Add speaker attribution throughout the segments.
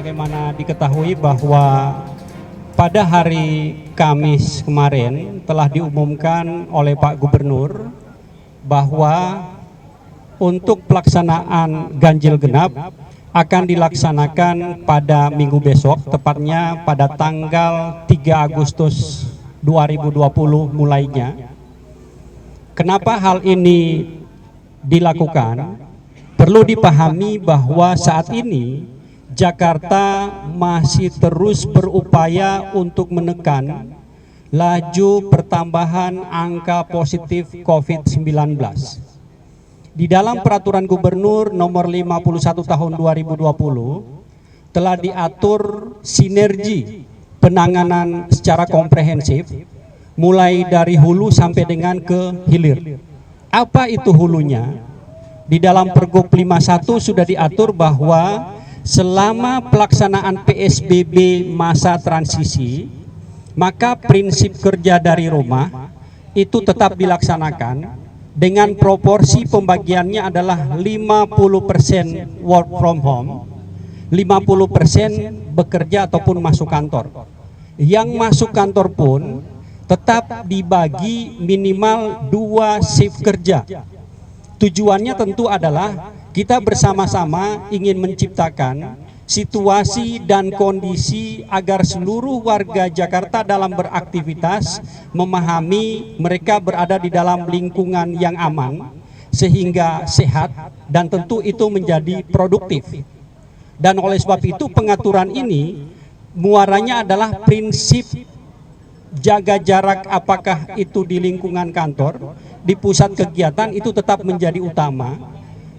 Speaker 1: sebagaimana diketahui bahwa pada hari Kamis kemarin telah diumumkan oleh Pak Gubernur bahwa untuk pelaksanaan ganjil genap akan dilaksanakan pada minggu besok, tepatnya pada tanggal 3 Agustus 2020 mulainya. Kenapa hal ini dilakukan? Perlu dipahami bahwa saat ini Jakarta masih terus berupaya untuk menekan laju pertambahan angka positif COVID-19. Di dalam Peraturan Gubernur Nomor 51 Tahun 2020 telah diatur sinergi penanganan secara komprehensif mulai dari hulu sampai dengan ke hilir. Apa itu hulunya? Di dalam Pergub 51 sudah diatur bahwa selama pelaksanaan PSBB masa transisi, maka prinsip kerja dari rumah itu tetap dilaksanakan dengan proporsi pembagiannya adalah 50% work from home, 50% bekerja ataupun masuk kantor. Yang masuk kantor pun tetap dibagi minimal 2 shift kerja. Tujuannya tentu adalah kita bersama-sama ingin menciptakan situasi dan kondisi agar seluruh warga Jakarta dalam beraktivitas memahami mereka berada di dalam lingkungan yang aman sehingga sehat dan tentu itu menjadi produktif. Dan oleh sebab itu pengaturan ini muaranya adalah prinsip jaga jarak, apakah itu di lingkungan kantor, di pusat kegiatan, itu tetap menjadi utama.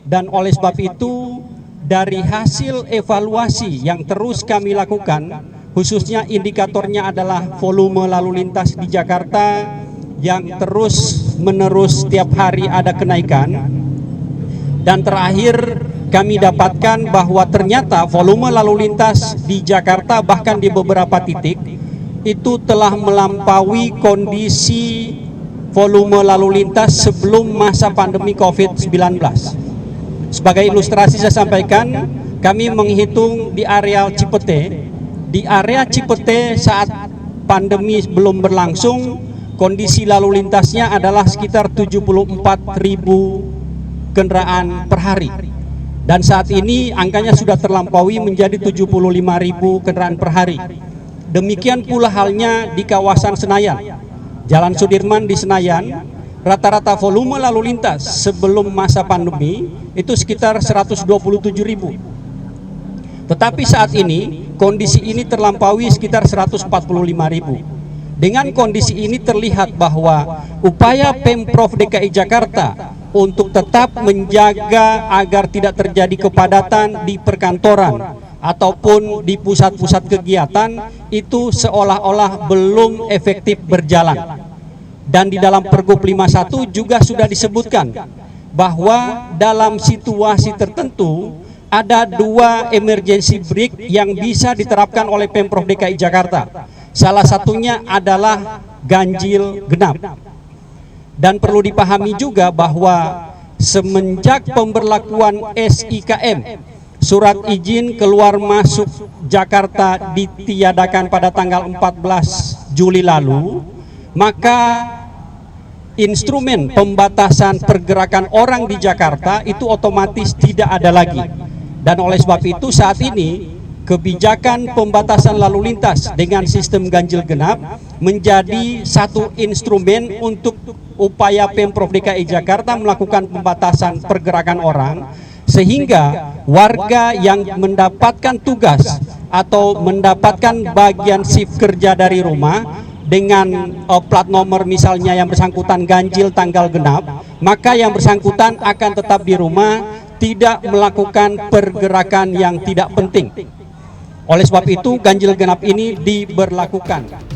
Speaker 1: Dan oleh sebab itu dari hasil evaluasi yang terus kami lakukan, khususnya indikatornya adalah volume lalu lintas di Jakarta yang terus menerus setiap hari ada kenaikan. Dan terakhir kami dapatkan bahwa ternyata volume lalu lintas di Jakarta bahkan di beberapa titik itu telah melampaui kondisi volume lalu lintas sebelum masa pandemi COVID-19. Sebagai ilustrasi saya sampaikan, kami menghitung di area Cipete. Di area Cipete saat pandemi belum berlangsung, kondisi lalu lintasnya adalah sekitar 74.000 kendaraan per hari. Dan saat ini angkanya sudah terlampaui menjadi 75.000 kendaraan per hari. Demikian pula halnya di kawasan Senayan. Jalan Sudirman di Senayan, rata-rata volume lalu lintas sebelum masa pandemi itu sekitar 127.000. Tetapi saat ini kondisi ini terlampaui sekitar 145.000. Dengan kondisi ini terlihat bahwa upaya Pemprov DKI Jakarta untuk tetap menjaga agar tidak terjadi kepadatan di perkantoran ataupun di pusat-pusat kegiatan itu seolah-olah belum efektif berjalan. Dan di dalam Pergub 51 juga sudah disebutkan bahwa dalam situasi tertentu ada 2 emergency brake yang bisa diterapkan oleh Pemprov DKI Jakarta. Salah satunya adalah ganjil genap. Dan perlu dipahami juga bahwa semenjak pemberlakuan SIKM, surat izin keluar masuk Jakarta ditiadakan pada tanggal 14 Juli lalu, maka instrumen pembatasan pergerakan orang di Jakarta itu otomatis tidak ada lagi. Dan oleh sebab itu saat ini kebijakan pembatasan lalu lintas dengan sistem ganjil genap menjadi satu instrumen untuk upaya Pemprov DKI Jakarta melakukan pembatasan pergerakan orang, sehingga warga yang mendapatkan tugas atau mendapatkan bagian shift kerja dari rumah dengan plat nomor misalnya yang bersangkutan ganjil tanggal genap, maka yang bersangkutan akan tetap di rumah, tidak melakukan pergerakan yang tidak penting. Oleh sebab itu ganjil genap ini diberlakukan.